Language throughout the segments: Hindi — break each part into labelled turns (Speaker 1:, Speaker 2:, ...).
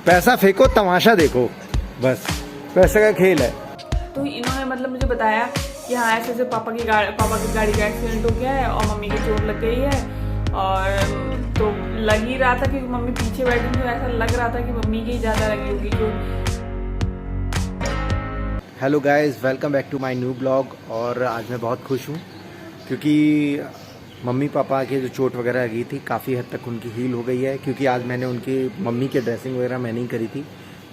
Speaker 1: पैसा फेंको तमाशा देखो, बस पैसे का खेल है।
Speaker 2: तो इन्होंने मतलब मुझे बताया कि हाँ ऐसे ऐसे पापा की गाड़ी का एक्सीडेंट हो गया है और मम्मी की चोट लग गई है। और तो लग ही रहा था कि मम्मी पीछे बैठी तो ऐसा लग रहा था कि मम्मी की ज़्यादा लगी होगी चोट।
Speaker 1: Hello guys, welcome back to my new blog. और आज मैं बहुत खुश हूँ क्योंकि मम्मी पापा के जो चोट वगैरह लगी थी काफ़ी हद तक उनकी हील हो गई है। क्योंकि आज मैंने उनकी मम्मी की ड्रेसिंग वगैरह मैंने ही करी थी,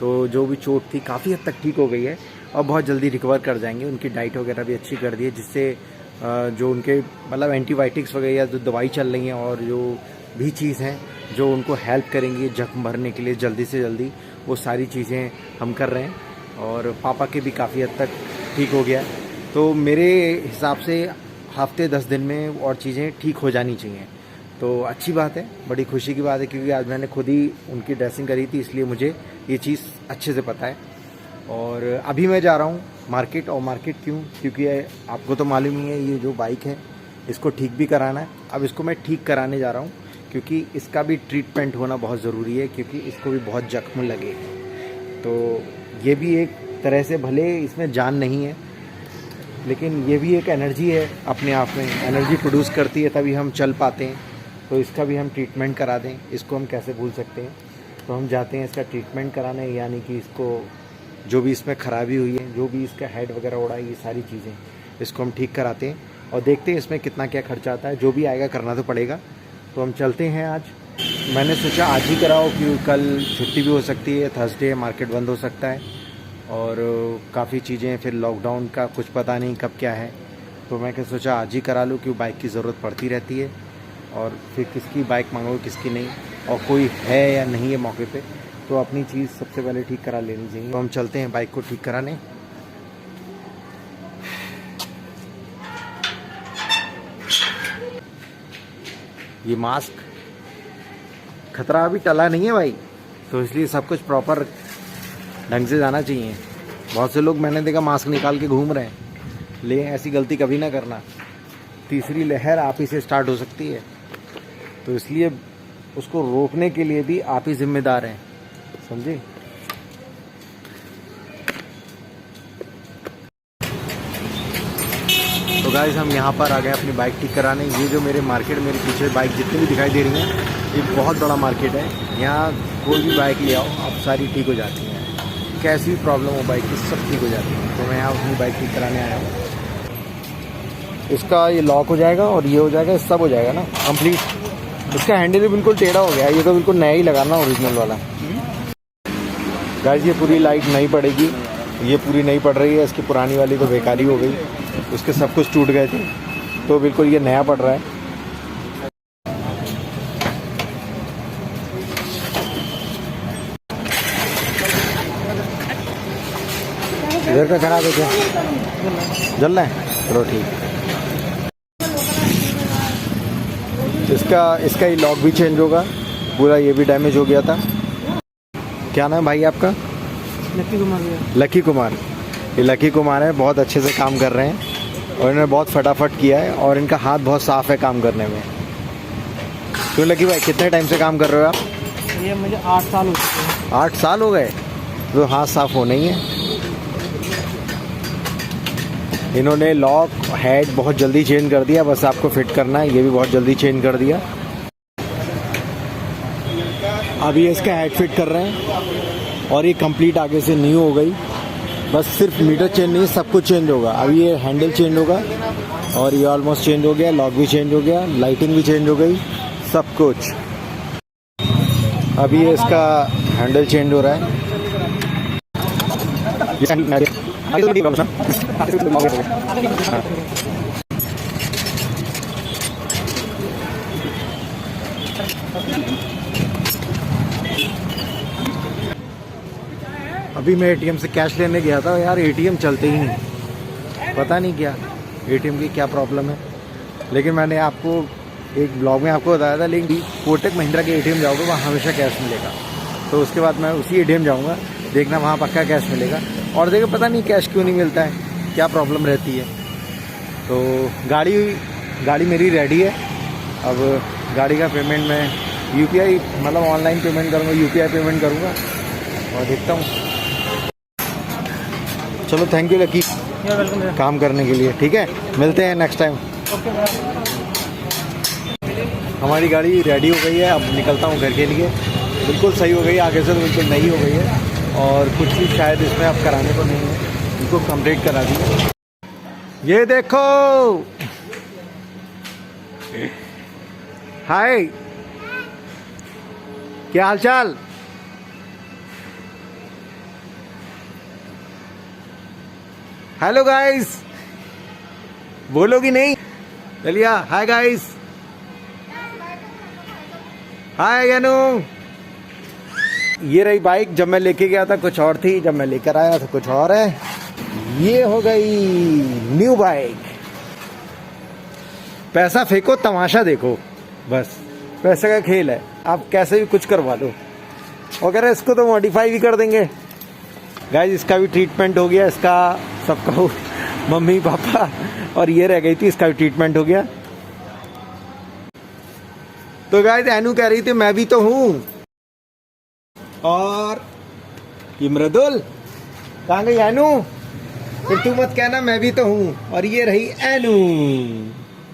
Speaker 1: तो जो भी चोट थी काफ़ी हद तक ठीक हो गई है और बहुत जल्दी रिकवर कर जाएंगे। उनकी डाइट वगैरह भी अच्छी कर दी है, जिससे जो उनके मतलब एंटीबायोटिक्स वगैरह या जो दवाई चल रही हैं और जो भी चीज़ हैं जो उनको हेल्प करेंगी जख्म भरने के लिए जल्दी से जल्दी, वो सारी चीज़ें हम कर रहे हैं। और पापा के भी काफ़ी हद तक ठीक हो गया, तो मेरे हिसाब से हफ्ते 10 दिन में और चीज़ें ठीक हो जानी चाहिए। तो अच्छी बात है, बड़ी खुशी की बात है, क्योंकि आज मैंने खुद ही उनकी ड्रेसिंग करी थी, इसलिए मुझे ये चीज़ अच्छे से पता है। और अभी मैं जा रहा हूँ मार्केट। और मार्केट क्यों? क्योंकि आपको तो मालूम ही है, ये जो बाइक है इसको ठीक भी कराना है। अब इसको मैं ठीक कराने जा रहा हूँ क्योंकि इसका भी ट्रीटमेंट होना बहुत ज़रूरी है, क्योंकि इसको भी बहुत जख्म लगे। तो ये भी एक तरह से, भले इसमें जान नहीं है, लेकिन ये भी एक एनर्जी है, अपने आप में एनर्जी प्रोड्यूस करती है, तभी हम चल पाते हैं। तो इसका भी हम ट्रीटमेंट करा दें, इसको हम कैसे भूल सकते हैं। तो हम जाते हैं इसका ट्रीटमेंट कराने, यानी कि इसको जो भी इसमें ख़राबी हुई है, जो भी इसका हेड वगैरह उड़ा है, ये सारी चीज़ें इसको हम ठीक कराते हैं और देखते हैं इसमें कितना क्या खर्चा आता है। जो भी आएगा करना तो पड़ेगा। तो हम चलते हैं आज। मैंने सोचा आज ही कराओ क्योंकि कल छुट्टी भी हो सकती है, थर्सडे मार्केट बंद हो सकता है और काफ़ी चीज़ें, फिर लॉकडाउन का कुछ पता नहीं कब क्या है। तो मैं क्या सोचा आज ही करा लूँ, क्योंकि बाइक की ज़रूरत पड़ती रहती है और फिर किसकी बाइक मांगो किसकी नहीं, और कोई है या नहीं है मौके पे, तो अपनी चीज़ सबसे पहले ठीक करा लेनी चाहिए। तो हम चलते हैं बाइक को ठीक कराने। ये मास्क खतरा अभी टला नहीं है भाई, तो इसलिए सब कुछ प्रॉपर ढंग से जाना चाहिए। बहुत से लोग मैंने देखा मास्क निकाल के घूम रहे हैं, लेकिन ऐसी गलती कभी ना करना। तीसरी लहर आप ही से स्टार्ट हो सकती है, तो इसलिए उसको रोकने के लिए भी आप ही जिम्मेदार हैं, समझे। तो गाइस हम यहाँ पर आ गए अपनी बाइक ठीक कराने। ये जो मेरे मार्केट, मेरे पीछे बाइक जितनी भी दिखाई दे रही हैं, ये बहुत बड़ा मार्केट है। यहाँ कोई भी बाइक ले आओ आप, सारी ठीक हो जाती हैं। कैसी भी प्रॉब्लम हो बाइक की, सब ठीक हो जाती है। तो मैं यहाँ अपनी बाइक ठीक कराने आया हूँ। इसका ये लॉक हो जाएगा और ये हो जाएगा, सब हो जाएगा ना कंप्लीट। इसका हैंडल भी बिल्कुल टेढ़ा हो गया है, ये तो बिल्कुल नया ही लगाना, ओरिजिनल वाला। गाइस ये पूरी लाइट नहीं पड़ेगी, ये पूरी नहीं पड़ रही है। इसकी पुरानी वाली तो बेकारी हो गई, उसके सब कुछ टूट गए थे, तो बिल्कुल ये नया पड़ रहा है। इधर का खराब है क्या? जल रहा है, चलो ठीक। इसका ही लॉक भी चेंज होगा, पूरा ये भी डैमेज हो गया था। क्या नाम है भाई आपका?
Speaker 2: लकी कुमार भैया।
Speaker 1: लकी कुमार। ये लकी कुमार है, बहुत अच्छे से काम कर रहे हैं और इन्होंने बहुत फटाफट किया है और इनका हाथ बहुत साफ़ है काम करने में। तो लकी भाई कितने टाइम से काम कर रहे हो आप?
Speaker 2: ये मुझे 8 साल हो चुके हैं।
Speaker 1: 8 साल हो गए, तो हाथ साफ़ होना ही है। इन्होंने लॉक हेड बहुत जल्दी चेंज कर दिया, बस आपको फिट करना है। ये भी बहुत जल्दी चेंज कर दिया। अभी इसका हेड फिट कर रहे हैं और ये कंप्लीट आगे से न्यू हो गई। बस सिर्फ मीटर चेंज नहीं, सब कुछ चेंज होगा। अभी ये हैंडल चेंज होगा और ये ऑलमोस्ट चेंज हो गया, लॉक भी चेंज हो गया, लाइटिंग भी चेंज हो गई, सब कुछ। अभी ये इसका हैंडल चेंज हो रहा है। अभी मैं एटीएम से कैश लेने गया था यार, एटीएम चलते ही नहीं, पता नहीं क्या एटीएम की क्या प्रॉब्लम है। लेकिन मैंने आपको एक ब्लॉग में आपको बताया था, लेकिन कोटक महिंद्रा के एटीएम जाओगे वहाँ हमेशा कैश मिलेगा। तो उसके बाद मैं उसी एटीएम जाऊँगा, देखना वहाँ पक्का कैश मिलेगा। और देखो पता नहीं कैश क्यों नहीं मिलता है, क्या प्रॉब्लम रहती है। तो गाड़ी मेरी रेडी है। अब गाड़ी का पेमेंट मैं यूपीआई मतलब ऑनलाइन पेमेंट करूँगा, यूपीआई पेमेंट करूँगा और देखता हूँ। चलो थैंक यू लकी
Speaker 3: वेलकम।
Speaker 1: काम करने के लिए। ठीक है, मिलते हैं नेक्स्ट टाइम। हमारी गाड़ी रेडी हो गई है, अब निकलता हूँ घर के लिए। बिल्कुल सही हो गई है, आगे से तो बिल्कुल नई हो गई है और कुछ भी शायद इसमें अब कराने को नहीं है, इनको कंप्लीट करा दी। ये देखो, हाय, क्या हालचाल? हेलो गाइस, बोलोगी नहीं? चलिए हाय गाइस, हाय यानू। ये रही बाइक, जब मैं लेके गया था कुछ और थी, जब मैं लेकर आया तो कुछ और है। ये हो गई न्यू बाइक। पैसा फेंको, तमाशा देखो, बस पैसे का खेल है, आप कैसे भी कुछ करवा लो। अगर इसको तो मॉडिफाई भी कर देंगे। गाइस इसका भी ट्रीटमेंट हो गया, इसका सबका मम्मी पापा और ये रह गई थी, इसका भी ट्रीटमेंट हो गया। तो गाइस एनू कह रही थी मैं भी तो हूँ, और ये मृदुल कहाँ गई? एनू फिर तू मत कहना मैं भी तो हूँ। और ये रही एनू।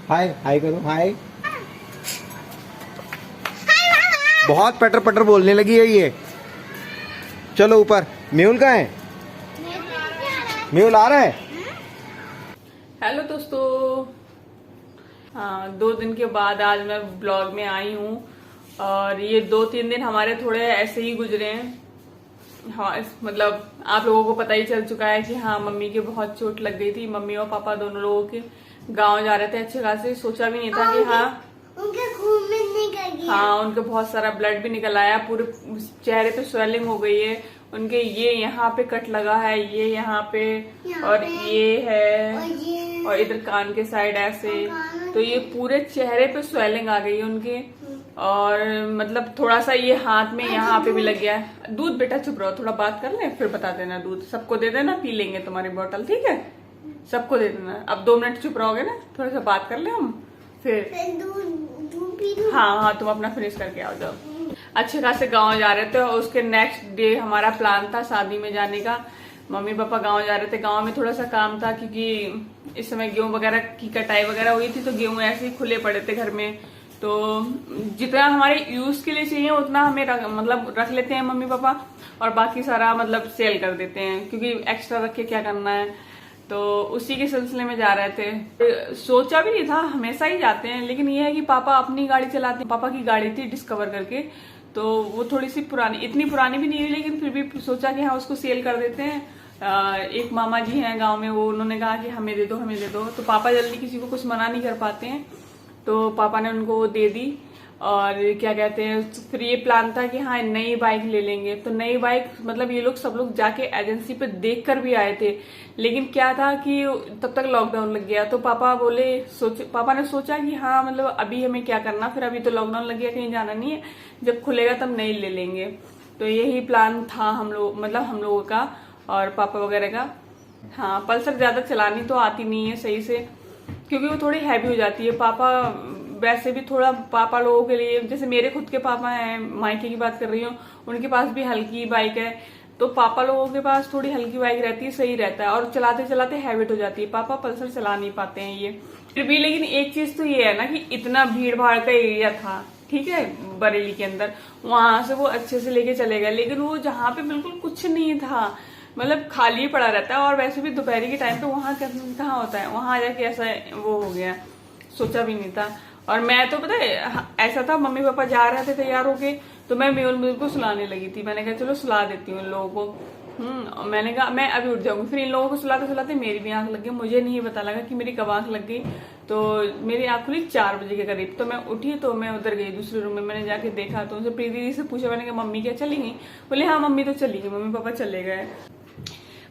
Speaker 1: हाय हाय करो, हाय। बहुत पटर पटर बोलने लगी है ये। चलो ऊपर। मेहुल कहाँ है? मेहुल आ रहा है?
Speaker 2: हेलो दोस्तों, हाँ 2 दिन के बाद आज मैं ब्लॉग में आई हूँ और ये 2-3 दिन हमारे थोड़े ऐसे ही गुजरे हैं। हाँ मतलब आप लोगों को पता ही चल चुका है कि हाँ मम्मी के बहुत चोट लग गई थी। मम्मी और पापा दोनों लोगों के गांव जा रहे थे अच्छे खासे, सोचा भी नहीं था कि हाँ
Speaker 4: उनके खून में निकल गया।
Speaker 2: हाँ उनके बहुत सारा ब्लड भी निकल आया, पूरे चेहरे पे स्वेलिंग हो गई है उनके। ये यहाँ पे कट लगा है, ये यहाँ पे और ये है और इधर कान के साइड ऐसे। तो ये पूरे चेहरे पे स्वेलिंग आ गई है उनके। और मतलब थोड़ा सा ये हाथ में यहाँ पे भी लग गया है। दूध बेटा चुप रहो, थोड़ा बात कर ले फिर बता देना। दूध सबको दे देना, पी लेंगे तुम्हारी बोतल, ठीक है? सबको दे देना। अब 2 मिनट चुप रहोगे ना, थोड़ा सा बात कर ले हम फिर
Speaker 4: दूध पी लूं?
Speaker 2: हाँ हाँ तुम अपना फिनिश करके आओ जाओ। अच्छे खासे गांव जा रहे थे और उसके नेक्स्ट डे हमारा प्लान था शादी में जाने का। मम्मी पापा गांव जा रहे थे, गांव में थोड़ा सा काम था क्योंकि इस समय गेहूं वगैरह की कटाई वगैरह हुई थी, तो गेहूं ऐसे ही खुले पड़े थे घर में। तो जितना हमारे यूज के लिए चाहिए उतना हमें रख लेते हैं मम्मी पापा, और बाकी सारा मतलब सेल कर देते हैं क्योंकि एक्स्ट्रा रख के क्या करना है। तो उसी के सिलसिले में जा रहे थे। सोचा भी नहीं था, हमेशा ही जाते हैं, लेकिन ये है कि पापा अपनी गाड़ी चलाते हैं। पापा की गाड़ी थी डिस्कवर करके, तो वो थोड़ी सी पुरानी, इतनी पुरानी भी नहीं हुई, लेकिन फिर भी सोचा कि हाँ उसको सेल कर देते हैं। एक मामा जी हैं गांव में, वो उन्होंने कहा कि हमें दे दो हमें दे दो। तो पापा जल्दी किसी को कुछ मना नहीं कर पाते हैं, तो पापा ने उनको वो दे दी। और क्या कहते हैं, फिर ये प्लान था कि हाँ नई बाइक ले लेंगे। तो नई बाइक मतलब ये लोग सब लोग जाके एजेंसी पे देख कर भी आए थे, लेकिन क्या था कि तब तक लॉकडाउन लग गया। तो पापा ने सोचा कि हाँ मतलब अभी हमें क्या करना, फिर अभी तो लॉकडाउन लग गया, कहीं जाना नहीं है, जब खुलेगा तब नई ले लेंगे। तो यही प्लान था हम लोगों का और पापा वगैरह का। हाँ पल्सर ज्यादा चलानी तो आती नहीं है सही से, क्योंकि वो थोड़ी हैवी हो जाती है। पापा वैसे भी थोड़ा, पापा लोगों के लिए, जैसे मेरे खुद के पापा हैं, मायके की बात कर रही हूँ, उनके पास भी हल्की बाइक है। तो पापा लोगों के पास थोड़ी हल्की बाइक रहती है, सही रहता है, और चलाते चलाते हैबिट हो जाती है। पापा पल्सर चला नहीं पाते हैं ये फिर भी। लेकिन एक चीज तो ये है ना कि इतना भीड़ भाड़ का एरिया था, ठीक है, बरेली के अंदर, वहां से वो अच्छे से लेके चले गए। लेकिन वो जहाँ पे बिल्कुल कुछ नहीं था, मतलब खाली पड़ा रहता है, और वैसे भी दोपहर के टाइम पे वहां कहाँ होता है, वहां जाके ऐसा वो हो गया, सोचा भी नहीं था। और मैं तो पता है ऐसा था, मम्मी पापा जा रहे थे तैयार होके, तो मैं मेहुल को सुलाने लगी थी। मैंने कहा चलो सुला देती हूँ इन लोगों को। मैंने कहा मैं अभी उठ जाऊंगी। फिर इन लोगों को सुलाते सुलाते मेरी भी आंख लग गई। मुझे नहीं पता लगा कि मेरी कब आंख लग गई। तो मेरी आंख खुली 4 बजे के करीब। तो मैं उठी, तो मैं उधर गई दूसरे रूम में। मैंने जाके देखा तो उनसे प्रीति दीदी से पूछा, मैंने कहा मम्मी क्या चली गई? बोले हाँ मम्मी तो चली गई, मम्मी पापा चले गए।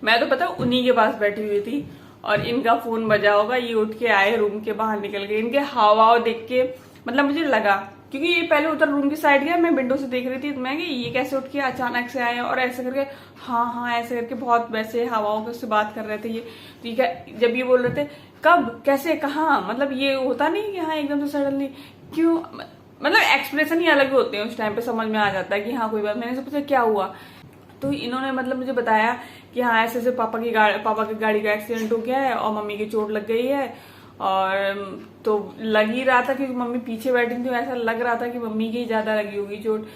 Speaker 2: मैं तो पता उन्हीं के पास बैठी हुई थी और इनका फोन बजा होगा, ये उठ के आए, रूम के बाहर निकल गए। इनके हाव देख के मतलब मुझे लगा, क्योंकि ये पहले उधर रूम की साइड गया, मैं विंडो से देख रही थी, तो मैं ये कैसे उठ के अचानक से आए, और ऐसे करके हाँ ऐसे करके बहुत वैसे हवाओं के उससे बात कर रहे थे ये। ठीक है, जब ये बोल रहे थे कब कैसे कहाँ, मतलब ये होता नहीं कि हाँ एकदम से सडनली क्यों, मतलब एक्सप्रेशन ही अलग होते हैं उस टाइम पे, समझ में आ जाता है कि हाँ कोई बात। मैंने पूछा क्या हुआ, तो इन्होंने मतलब मुझे बताया कि हाँ ऐसे ऐसे पापा की गाड़ी का एक्सीडेंट हो गया है और मम्मी की चोट लग गई है। और तो लग ही रहा था क्योंकि मम्मी पीछे बैठी थी, ऐसा लग रहा था कि मम्मी की ज्यादा लगी होगी चोट।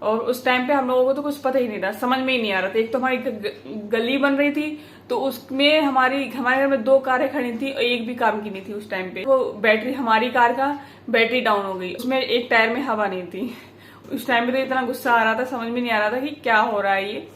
Speaker 2: और उस टाइम पे हम लोगों को तो कुछ पता ही नहीं था, समझ में ही नहीं आ रहा था। एक तो हमारी गली बन रही थी तो उसमें हमारे घर में 2 कारें खड़ी थी और एक भी काम की नहीं थी उस टाइम पे। वो बैटरी, हमारी कार का बैटरी डाउन हो गई, उसमें एक टायर में हवा नहीं थी। उस टाइम पे तो इतना गुस्सा आ रहा था, समझ में नहीं आ रहा था कि क्या हो रहा है ये।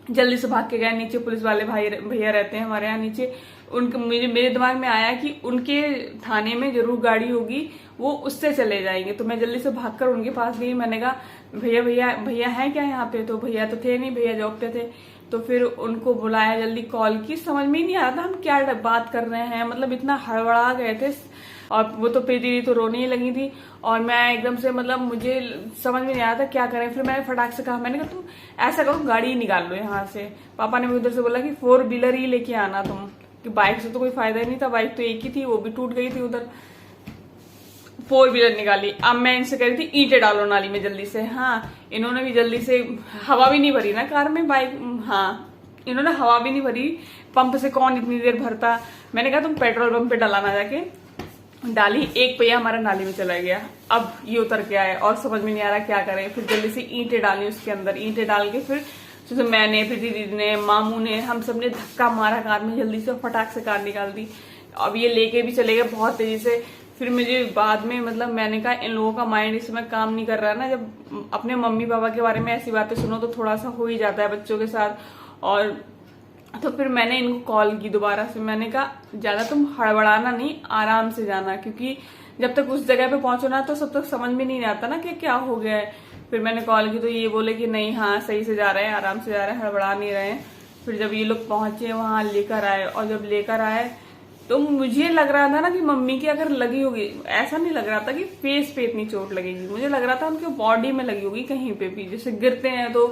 Speaker 2: जल्दी से भाग के गए नीचे, पुलिस वाले भैया रहते हैं हमारे यहाँ नीचे। उनके मेरे दिमाग में आया कि उनके थाने में जरूर गाड़ी होगी, वो उससे चले जाएंगे। तो मैं जल्दी से भागकर उनके पास गई। मैंने कहा भैया हैं क्या यहाँ पे? तो भैया तो थे नहीं, भैया जॉब पे थे। तो फिर उनको बुलाया, जल्दी कॉल की। समझ में ही नहीं आ रहा था हम क्या बात कर रहे हैं, मतलब इतना हड़बड़ा गए थे। और वो तो प्रीति तो रोने ही लगी थी और मैं एकदम से, मतलब मुझे समझ में नहीं आया था क्या करें। फिर मैंने फटाक से कहा, मैंने कहा तुम ऐसा करो गाड़ी ही निकाल लो यहाँ से। पापा ने उधर से बोला कि 4 व्हीलर ही लेके आना तुम, कि बाइक से तो कोई फायदा ही नहीं था, बाइक तो एक ही थी, वो भी टूट गई थी। उधर 4 व्हीलर निकाली। अब मैं इनसे कह रही थी ईंटें डालो नाली में जल्दी से। हाँ, इन्होंने भी जल्दी से, हवा भी नहीं भरी ना कार में, बाइक, हाँ इन्होंने हवा भी नहीं भरी। पंप से कौन इतनी देर भरता। मैंने कहा तुम पेट्रोल पंप पे डलाना जाके। डाली, एक पहिया हमारा नाली में चला गया। अब ये उतर के आए और समझ में नहीं आ रहा क्या करें। फिर जल्दी से ईंटें डाली उसके अंदर, ईंटें डाल के फिर तो मैंने, प्रीति दीदी ने, मामू ने, हम सब ने धक्का मारा कार में, जल्दी से फटाक से कार निकाल दी। अब ये लेके भी चले गए बहुत तेजी से। फिर मुझे बाद में, मतलब मैंने कहा इन लोगों का माइंड इस समय काम नहीं कर रहा है ना। जब अपने मम्मी पापा के बारे में ऐसी बातें सुनो तो थोड़ा सा हो ही जाता है बच्चों के साथ। और तो फिर मैंने इनको कॉल की दोबारा से। मैंने कहा ज्यादा तुम हड़बड़ाना नहीं, आराम से जाना, क्योंकि जब तक उस जगह पे पहुंचो ना तो सब तक समझ में नहीं आता ना कि क्या हो गया है। फिर मैंने कॉल की तो ये बोले कि नहीं, हाँ सही से जा रहे हैं, आराम से जा रहे हैं, हड़बड़ा नहीं रहे हैं। फिर जब ये लोग पहुंचे वहां, लेकर आए, और जब लेकर आए तो मुझे लग रहा था ना कि मम्मी की अगर लगी होगी, ऐसा नहीं लग रहा था कि फेस पे इतनी चोट लगेगी। मुझे लग रहा था उनके बॉडी में लगी होगी कहीं पे भी, जैसे गिरते हैं तो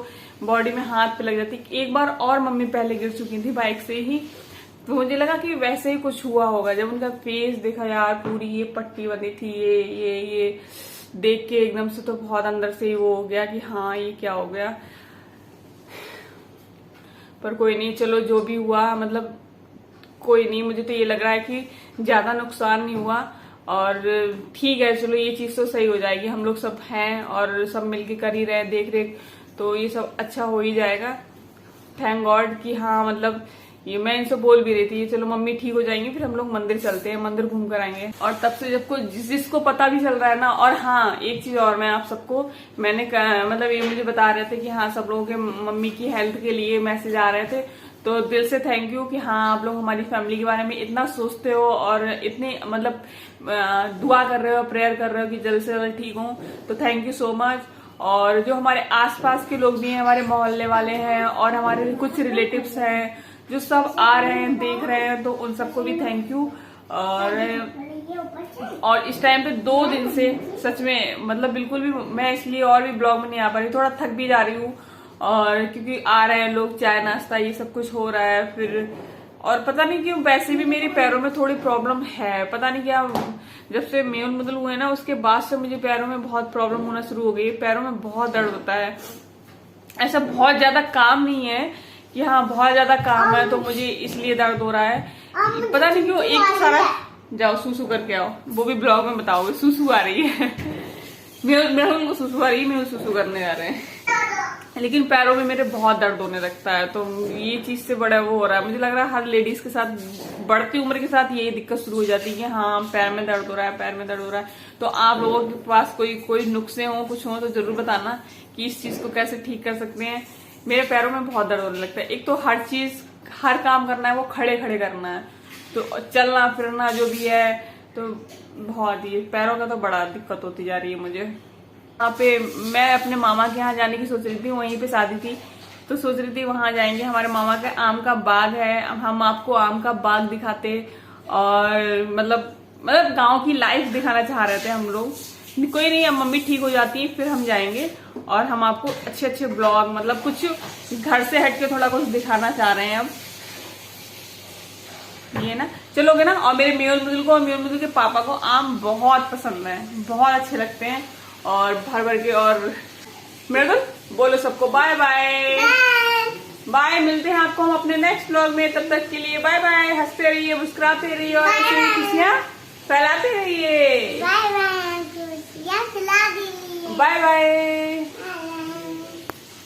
Speaker 2: बॉडी में, हाथ पे लग जाती। एक बार और मम्मी पहले गिर चुकी थी बाइक से ही, तो मुझे लगा कि वैसे ही कुछ हुआ होगा। जब उनका फेस देखा यार, पूरी ये पट्टी बनी थी, ये देख के एकदम से तो बहुत अंदर से ही वो हो गया कि हाँ ये क्या हो गया। पर कोई नहीं, चलो जो भी हुआ, मतलब कोई नहीं। मुझे तो ये लग रहा है कि ज्यादा नुकसान नहीं हुआ और ठीक है, चलो ये चीज तो सही हो जाएगी। हम लोग सब हैं और सब मिलके कर ही रहे, देख रेख, तो ये सब अच्छा हो ही जाएगा। थैंक गॉड कि हाँ, मतलब ये मैं इनसे बोल भी रही थी, चलो मम्मी ठीक हो जाएंगी, फिर हम लोग मंदिर चलते हैं, मंदिर घूम कर आएंगे। और तब से जब को जिसको पता भी चल रहा है ना। और हाँ, एक चीज और मैं आप सबको, मैंने मतलब ये मुझे बता रहे थे कि हाँ सब लोगों के मम्मी की हेल्थ के लिए मैसेज आ रहे थे, तो दिल से थैंक यू कि हाँ आप लोग हमारी फैमिली के बारे में इतना सोचते हो और इतने मतलब दुआ कर रहे हो, प्रेयर कर रहे हो कि जल्द से जल्द ठीक हो। तो थैंक यू सो मच। और जो हमारे आसपास के लोग भी हैं, हमारे मोहल्ले वाले हैं और हमारे कुछ रिलेटिव्स हैं जो सब आ रहे हैं, देख रहे हैं, तो उन सबको भी थैंक यू। और इस टाइम पे 2 दिन से सच में, मतलब बिल्कुल भी मैं इसलिए और भी ब्लॉग में नहीं आ पा रही, थोड़ा थक भी जा रही हूँ। और क्योंकि आ रहे हैं लोग, चाय नाश्ता ये सब कुछ हो रहा है फिर। और पता नहीं क्यों, वैसे भी मेरे पैरों में थोड़ी प्रॉब्लम है, पता नहीं क्या। जब से मेल मुदल हुए ना, उसके बाद से मुझे पैरों में बहुत प्रॉब्लम होना शुरू हो गई। पैरों में बहुत दर्द होता है। ऐसा बहुत ज्यादा काम नहीं है कि हाँ बहुत ज्यादा काम है तो मुझे इसलिए दर्द हो रहा है, पता नहीं क्यों। एक सारा जाओ सूसू करके आओ, वो भी ब्लॉग में बताओगे। सूसू आ रही है मेरे उनको सूसू आ रही है, मैं सूसू करने जा रहे हैं। लेकिन पैरों में मेरे बहुत दर्द होने लगता है, तो ये चीज से बड़ा वो हो रहा है। मुझे लग रहा है हर लेडीज के साथ बढ़ती उम्र के साथ यही दिक्कत शुरू हो जाती है कि हाँ पैर में दर्द हो रहा है, पैर में दर्द हो रहा है। तो आप लोगों के पास कोई नुस्खे हो, कुछ हो तो जरूर बताना कि इस चीज को कैसे ठीक कर सकते हैं। मेरे पैरों में बहुत दर्द होने लगता है। एक तो हर काम करना है वो खड़े खड़े करना है, तो चलना फिरना जो भी है, तो बहुत ही पैरों का तो बड़ा दिक्कत होती जा रही है मुझे। यहाँ पे मैं अपने मामा के यहाँ जाने की सोच रही थी, वहीं पे शादी थी, तो सोच रही थी वहां जाएंगे। हमारे मामा का आम का बाग है, हम आपको आम का बाग दिखाते और मतलब गांव की लाइफ दिखाना चाह रहे थे हम लोग। कोई नहीं, अब मम्मी ठीक हो जाती है फिर हम जाएंगे और हम आपको अच्छे अच्छे ब्लॉग, मतलब कुछ घर से हट के थोड़ा कुछ दिखाना चाह रहे हैं अब, ये ना। चलोगे ना। और मेरे मेहुल मुदुल को और मेहुल मुदुल के पापा को आम बहुत पसंद है, बहुत अच्छे लगते हैं और भर भर के। और मेहुल बोलो सबको बाय बाय। बाय, मिलते हैं आपको हम अपने नेक्स्ट व्लॉग में। तब तक के लिए बाय बाय। हंसते रहिए, मुस्कुराते रहिए और ऐसे ही खुशियाँ फैलाते रहिए।
Speaker 4: बाय बाय, खुशियाँ फैला दीजिए।
Speaker 2: Bye bye.